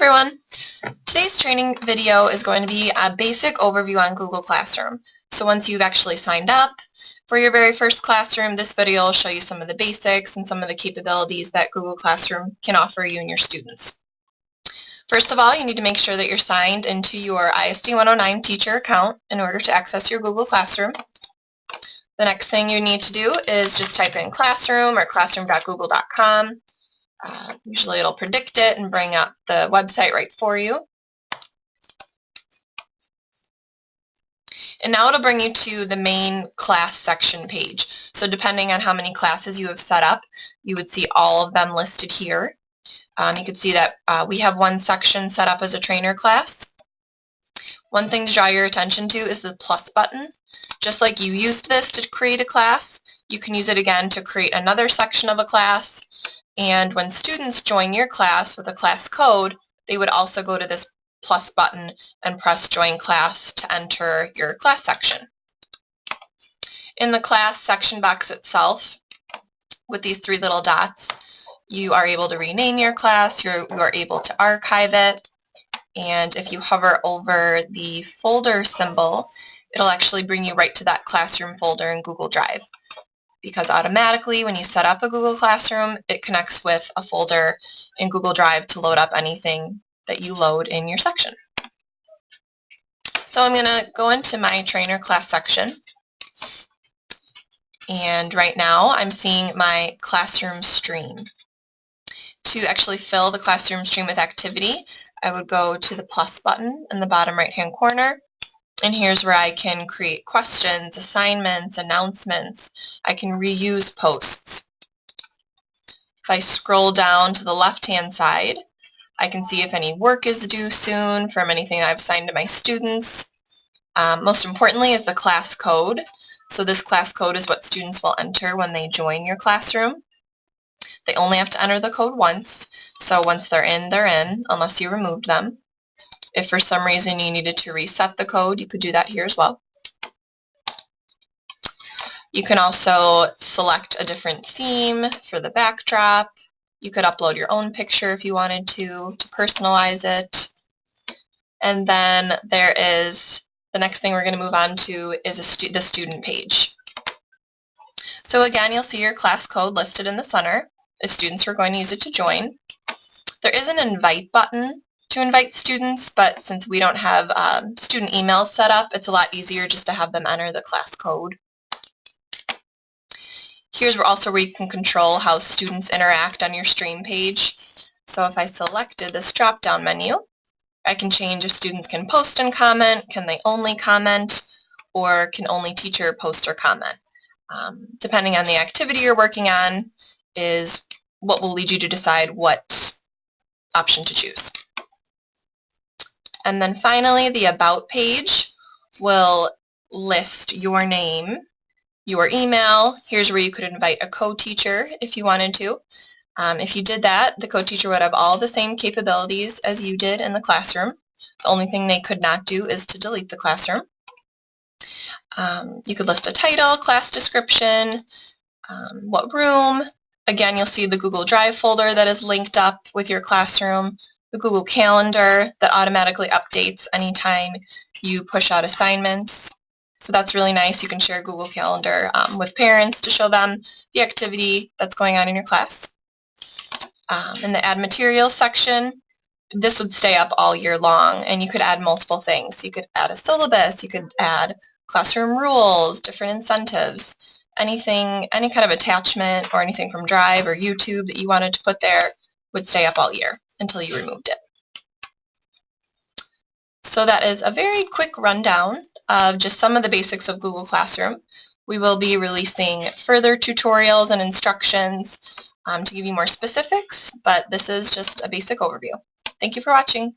everyone! Today's training video is going to be a basic overview on Google Classroom. So once you've actually signed up for your very first classroom, this video will show you some of the basics and some of the capabilities that Google Classroom can offer you and your students. First of all, you need to make sure that you're signed into your ISD 109 teacher account in order to access your Google Classroom. The next thing you need to do is just type in Classroom or classroom.google.com. Usually it'll predict it and bring up the website right for you. And now it'll bring you to the main class section page. So depending on how many classes you have set up, you would see all of them listed here. You can see that we have one section set up as a trainer class. One thing to draw your attention to is the plus button. Just like you used this to create a class, you can use it again to create another section of a class. And when students join your class with a class code, they would also go to this plus button and press join class to enter your class section. In the class section box itself, with these three little dots, you are able to rename your class, you are able to archive it, and if you hover over the folder symbol, it'll actually bring you right to that classroom folder in Google Drive. Because automatically when you set up a Google Classroom, it connects with a folder in Google Drive to load up anything that you load in your section. So I'm going to go into my trainer class section, and right now I'm seeing my classroom stream. To actually fill the classroom stream with activity, I would go to the plus button in the bottom right hand corner. And here's where I can create questions, assignments, announcements. I can reuse posts. If I scroll down to the left-hand side, I can see if any work is due soon from anything I've assigned to my students. Most importantly is the class code. So this class code is what students will enter when they join your classroom. They only have to enter the code once. So once they're in, unless you removed them. If for some reason you needed to reset the code, you could do that here as well. You can also select a different theme for the backdrop. You could upload your own picture if you wanted to personalize it. And then there is, the next thing we're going to move on to is the student page. So again, you'll see your class code listed in the center if students were going to use it to join. There is an invite button to invite students, but since we don't have student emails set up, it's a lot easier just to have them enter the class code. Here's where you can control how students interact on your stream page. So if I selected this drop-down menu, I can change if students can post and comment, can they only comment, or can only teacher post or comment. Depending on the activity you're working on is what will lead you to decide what option to choose. And then finally, the About page will list your name, your email. Here's where you could invite a co-teacher if you wanted to. If you did that, the co-teacher would have all the same capabilities as you did in the classroom. The only thing they could not do is to delete the classroom. You could list a title, class description, what room. Again, you'll see the Google Drive folder that is linked up with your classroom, the Google Calendar that automatically updates anytime you push out assignments. So that's really nice. You can share Google Calendar with parents to show them the activity that's going on in your class. In the Add Materials section, this would stay up all year long, and you could add multiple things. You could add a syllabus, you could add classroom rules, different incentives, anything, any kind of attachment or anything from Drive or YouTube that you wanted to put there would stay up all year until you removed it. So that is a very quick rundown of just some of the basics of Google Classroom. We will be releasing further tutorials and instructions to give you more specifics, but this is just a basic overview. Thank you for watching.